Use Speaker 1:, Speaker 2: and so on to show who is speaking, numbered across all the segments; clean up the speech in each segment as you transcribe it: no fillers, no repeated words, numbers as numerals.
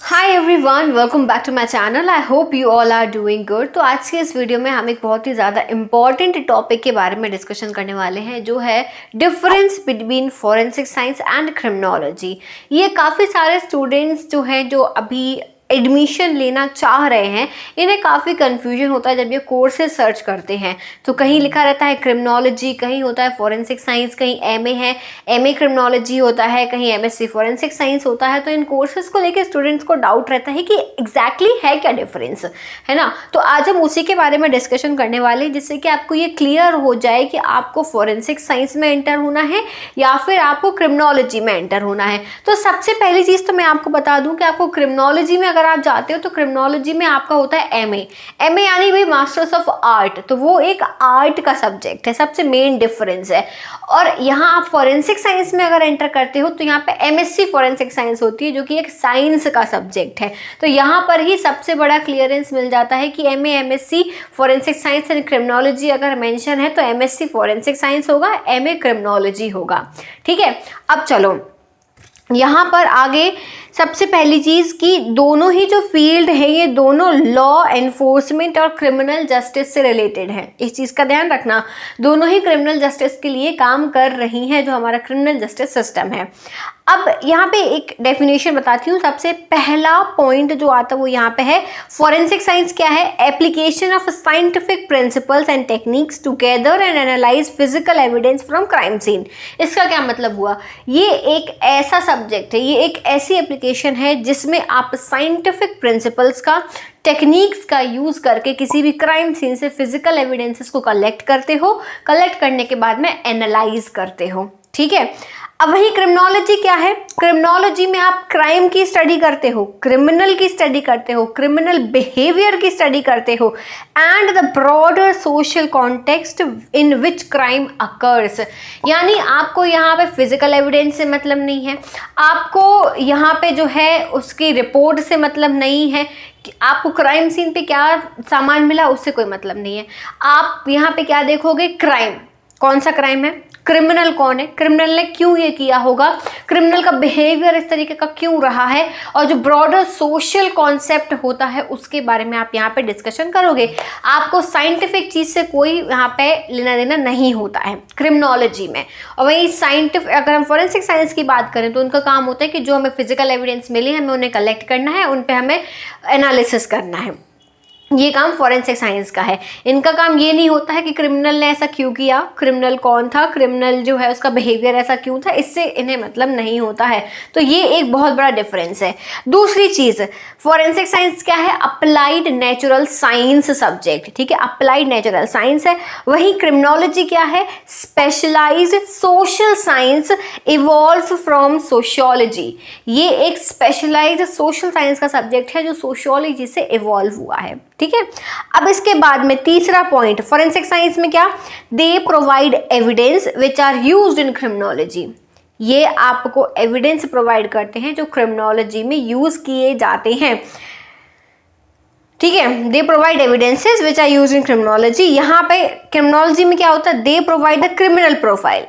Speaker 1: Hi everyone, welcome back to my channel. I hope you all are doing good. तो आज के इस video में हम एक बहुत ही ज़्यादा इम्पॉर्टेंट टॉपिक के बारे में डिस्कशन करने वाले हैं, जो है difference between forensic science and criminology. ये काफ़ी सारे स्टूडेंट्स जो हैं, जो अभी एडमिशन लेना चाह रहे हैं, इन्हें काफ़ी कन्फ्यूजन होता है जब ये कोर्सेज सर्च करते हैं। तो कहीं लिखा रहता है क्रिमिनोलॉजी, कहीं होता है फॉरेंसिक साइंस, कहीं एमए है, एमए क्रिमिनोलॉजी होता है, कहीं एमएससी फॉरेंसिक साइंस होता है। तो इन कोर्सेज को लेकर स्टूडेंट्स को डाउट रहता है कि एग्जैक्टली है क्या डिफरेंस, है ना। तो आज हम उसी के बारे में डिस्कशन करने वाले हैं, जिससे कि आपको ये क्लियर हो जाए कि आपको फॉरेंसिक साइंस में एंटर होना है या फिर आपको क्रिमिनोलॉजी में एंटर होना है। तो सबसे पहली चीज़ तो मैं आपको बता दूं कि आपको क्रिमिनोलॉजी में अगर आप जाते हो तो क्रिमिनोलॉजी में आपका होता है एमए। एमए यानी भाई मास्टर्स ऑफ आर्ट, तो वो एक आर्ट का सब्जेक्ट है, सबसे मेन डिफरेंस है। और यहाँ आप फॉरेंसिक साइंस में अगर एंटर करते हो तो यहाँ पे एमएससी फॉरेंसिक साइंस होती है, जो कि एक साइंस का सब्जेक्ट है। तो यहाँ पर ही सबसे बड़ा क्लियरेंस मिल जाता है कि MA MSc forensic science and criminology अगर मेंशन है तो एमएससी फॉरेंसिक साइंस होगा, एमए क्रिमिनोलॉजी होगा। ठीक है, अब चलो यहाँ पर आगे सबसे पहली चीज़ कि दोनों ही जो फील्ड है ये दोनों लॉ एनफोर्समेंट और क्रिमिनल जस्टिस से रिलेटेड है। इस चीज़ का ध्यान रखना, दोनों ही क्रिमिनल जस्टिस के लिए काम कर रही हैं, जो हमारा क्रिमिनल जस्टिस सिस्टम है। अब यहाँ पे एक डेफिनेशन बताती हूँ। सबसे पहला पॉइंट जो आता है वो यहाँ पे है, फॉरेंसिक साइंस क्या है? Application of scientific principles and techniques together and analyse physical evidence from crime scene. इसका क्या मतलब हुआ? ये एक ऐसा सब्जेक्ट है, ये एक ऐसी एप्लीकेशन है जिसमें आप साइंटिफिक प्रिंसिपल्स का, टेक्निक्स का यूज करके किसी भी क्राइम सीन से फिजिकल एविडेंसेस को कलेक्ट करते हो, कलेक्ट करने के बाद में एनालाइज करते हो। ठीक है, अब वही क्रिमिनोलॉजी क्या है? क्रिमिनोलॉजी में आप क्राइम की स्टडी करते हो, क्रिमिनल की स्टडी करते हो, क्रिमिनल बिहेवियर की स्टडी करते हो, and the broader social context in which crime occurs. यानी आपको यहाँ पे फिजिकल एविडेंस से मतलब नहीं है, आपको यहाँ पे जो है उसकी रिपोर्ट से मतलब नहीं है, आपको क्राइम सीन पे क्या सामान मिला उससे कोई मतलब नहीं है। आप यहाँ पे क्या देखोगे? क्राइम, कौन सा क्राइम है, क्रिमिनल कौन है, क्रिमिनल ने क्यों ये किया होगा, क्रिमिनल का बिहेवियर इस तरीके का क्यों रहा है, और जो ब्रॉडर सोशल कॉन्सेप्ट होता है उसके बारे में आप यहाँ पे डिस्कशन करोगे। आपको साइंटिफिक चीज़ से कोई यहाँ पे लेना देना नहीं होता है क्रिमिनोलॉजी में। और वही साइंटिफिक, अगर हम फॉरेंसिक साइंस की बात करें तो उनका काम होता है कि जो हमें फिजिकल एविडेंस मिले हमें उन्हें कलेक्ट करना है, उन पर हमें एनालिसिस करना है। ये काम फॉरेंसिक साइंस का है। इनका काम ये नहीं होता है कि क्रिमिनल ने ऐसा क्यों किया, क्रिमिनल कौन था, क्रिमिनल जो है उसका बिहेवियर ऐसा क्यों था, इससे इन्हें मतलब नहीं होता है। तो ये एक बहुत बड़ा डिफरेंस है। दूसरी चीज़, फॉरेंसिक साइंस क्या है? Applied natural science subject. ठीक है, अप्लाइड नेचुरल साइंस है। वहीं क्रिमिनोलॉजी क्या है? Specialised social science evolve from sociology. ये एक स्पेशलाइज्ड सोशल साइंस का सब्जेक्ट है जो सोशियोलॉजी से इवॉल्व हुआ है। ठीक है, अब इसके बाद में तीसरा पॉइंट, फॉरेंसिक साइंस में क्या? They provide evidence which are used in criminology. ये आपको एविडेंस प्रोवाइड करते हैं जो क्रिमिनोलॉजी में यूज किए जाते हैं। ठीक है, they provide evidences which are used in criminology. यहाँ पे क्रिमिनोलॉजी में क्या होता है? They provide the criminal profile.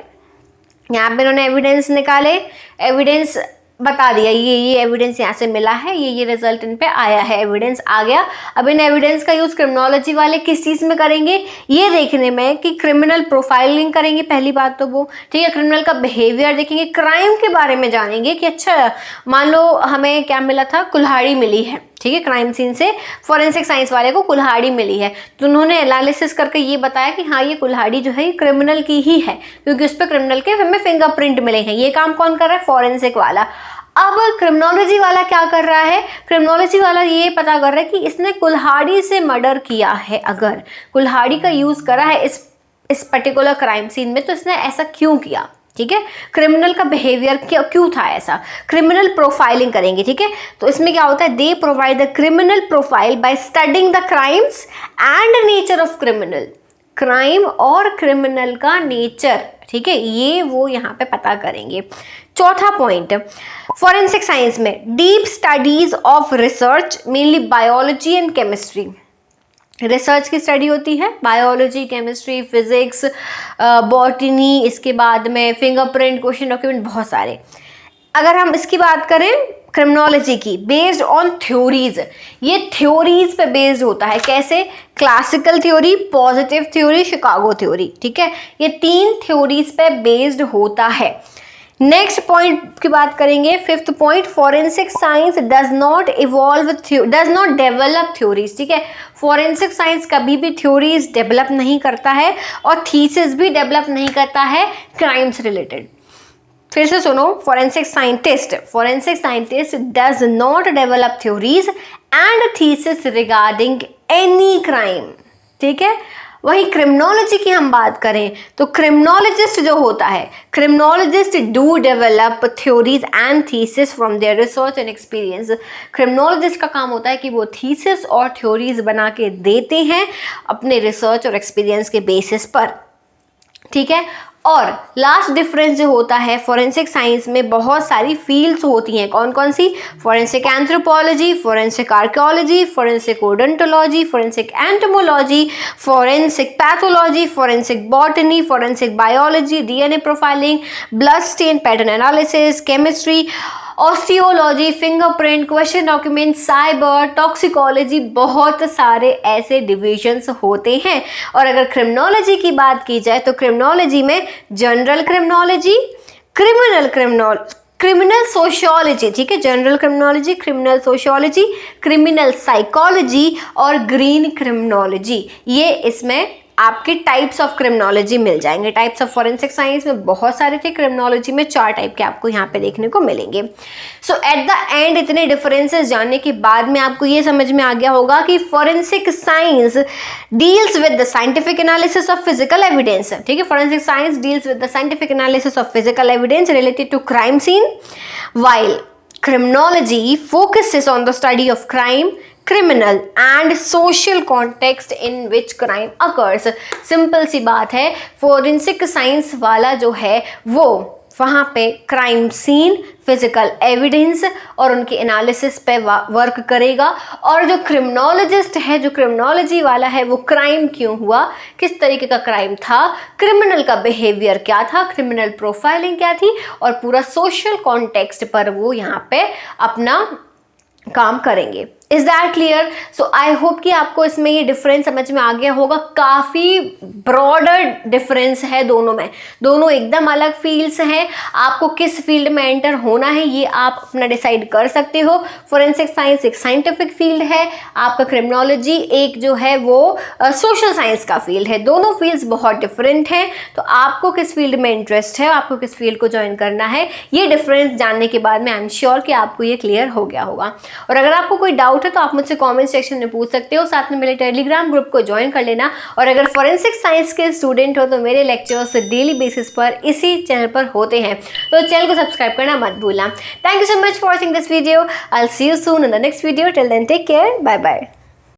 Speaker 1: यहाँ पे इन्होंने एविडेंस निकाले, एविडेंस बता दिया, ये एविडेंस यहाँ से मिला है, ये रिजल्ट इन पे आया है, एविडेंस आ गया। अब इन एविडेंस का यूज़ क्रिमिनोलॉजी वाले किस चीज़ में करेंगे? ये देखने में कि क्रिमिनल प्रोफाइलिंग करेंगे, पहली बात तो वो। ठीक है, क्रिमिनल का बिहेवियर देखेंगे, क्राइम के बारे में जानेंगे कि अच्छा मान लो हमें क्या मिला था, कुल्हाड़ी मिली है। ठीक है, क्राइम सीन से फॉरेंसिक साइंस वाले को कुल्हाड़ी मिली है, तो उन्होंने एनालिसिस करके ये बताया कि हाँ ये कुल्हाड़ी जो है ये क्रिमिनल की ही है, क्योंकि उस पर क्रिमिनल के हमें फिंगरप्रिंट मिले हैं। ये काम कौन कर रहा है? फॉरेंसिक वाला। अब क्रिमिनोलॉजी वाला क्या कर रहा है? क्रिमिनोलॉजी वाला ये पता कर रहा है कि इसने कुल्हाड़ी से मर्डर किया है, अगर कुल्हाड़ी का यूज करा है इस पर्टिकुलर क्राइम सीन में, तो इसने ऐसा क्यों किया। ठीक है, क्रिमिनल का बिहेवियर क्यों था ऐसा, क्रिमिनल प्रोफाइलिंग करेंगे। ठीक है, तो इसमें क्या होता है? They provide the criminal profile by studying the crimes and nature of criminal. Crime और क्रिमिनल का नेचर, ठीक है, ये वो यहाँ पे पता करेंगे। चौथा पॉइंट, फॉरेंसिक साइंस में deep studies of research, mainly biology and chemistry. Research की स्टडी होती है, बायोलॉजी, केमिस्ट्री, फिजिक्स, बॉटनी, इसके बाद में फिंगरप्रिंट, क्वेश्चन डॉक्यूमेंट, बहुत सारे। अगर हम इसकी बात करें क्रिमिनोलॉजी की बेस्ड ऑन थ्योरीज, ये थ्योरीज पे बेस्ड होता है। कैसे? Classical theory, positive theory, Chicago theory, ठीक है, ये 3 थ्योरीज पे बेस्ड होता है। नेक्स्ट पॉइंट की बात करेंगे, 5th point, forensic science does not develop theories, ठीक है, फॉरेंसिक साइंस कभी भी थ्योरीज डेवलप नहीं करता है और थीसिस भी डेवलप नहीं करता है क्राइम से रिलेटेड। फिर से सुनो, forensic scientist does not develop theories and thesis regarding any crime, ठीक है। वही क्रिमिनोलॉजी की हम बात करें तो क्रिमिनोलॉजिस्ट जो होता है, criminologist do develop theories and thesis from their research and experience. Criminologist का काम होता है कि वो थीसिस और थ्योरीज बना के देते हैं अपने रिसर्च और एक्सपीरियंस के बेसिस पर, ठीक है। और लास्ट डिफरेंस जो होता है, फोरेंसिक साइंस में बहुत सारी फील्ड्स होती हैं। कौन कौन सी? Forensic anthropology, forensic archaeology, forensic odontology, forensic entomology, forensic pathology, forensic botany, forensic biology, DNA profiling, blood stain pattern analysis, chemistry, osteology, fingerprint, question document, cyber, toxicology, बहुत सारे ऐसे डिविजन्स होते हैं। और अगर क्रिमिनोलॉजी की बात की जाए तो क्रिमिनोलॉजी में जनरल क्रिमिनोलॉजी, क्रिमिनल सोशियोलॉजी, ठीक है, general criminology, criminal sociology, criminal psychology और ग्रीन क्रिमिनोलॉजी, ये इसमें आपके टाइप्स ऑफ क्रिमिनोलॉजी मिल जाएंगे। टाइप्स ऑफ फोरेंसिक साइंस में बहुत सारे थे, क्रिमिनोलॉजी में 4 टाइप के आपको यहाँ पे देखने को मिलेंगे। सो एट द एंड इतने डिफरेंसेस जानने के बाद में आपको ये समझ में आ गया होगा कि forensic science deals with the scientific analysis of physical evidence, ठीक है, forensic science deals with the scientific analysis of physical evidence related to crime scene, while criminology focuses on the study of crime, criminal and social context in which crime occurs। Simple सी बात है, forensic science वाला जो है वो वहाँ पे crime scene, physical evidence और उनके एनालिसिस पे वर्क करेगा। और जो क्रिमिनोलॉजिस्ट है, जो क्रिमिनोलॉजी वाला है, वो क्राइम क्यों हुआ, किस तरीके का क्राइम था, क्रिमिनल का बिहेवियर क्या था, क्रिमिनल प्रोफाइलिंग क्या थी, और पूरा सोशल कॉन्टेक्स्ट पर वो यहाँ पे अपना काम करेंगे। Is that clear? So I hope कि आपको इसमें ये डिफरेंस समझ में आ गया होगा। काफ़ी ब्रॉडर डिफरेंस है दोनों में, दोनों एकदम अलग फील्ड्स हैं। आपको किस फील्ड में एंटर होना है ये आप अपना डिसाइड कर सकते हो। फोरेंसिक साइंस एक साइंटिफिक फील्ड है, आपका क्रिमिनोलॉजी एक जो है वो सोशल साइंस का फील्ड है। दोनों फील्ड्स बहुत डिफरेंट हैं, तो आपको किस फील्ड में इंटरेस्ट है, आपको किस फील्ड को ज्वाइन करना है, ये डिफरेंस जानने के बाद में आई एम श्योर कि आपको ये क्लियर हो गया होगा। और अगर आपको कोई डाउट है तो आप मुझसे कमेंट सेक्शन में पूछ सकते हो, साथ में मेरे टेलीग्राम ग्रुप को ज्वाइन कर लेना। और अगर फोरेंसिक साइंस के स्टूडेंट हो तो मेरे लेक्चर्स डेली बेसिस पर इसी चैनल पर होते हैं, तो चैनल को सब्सक्राइब करना मत भूलना। Thank you so much for watching this video. I will see you soon in the next video. Till then take care, bye bye.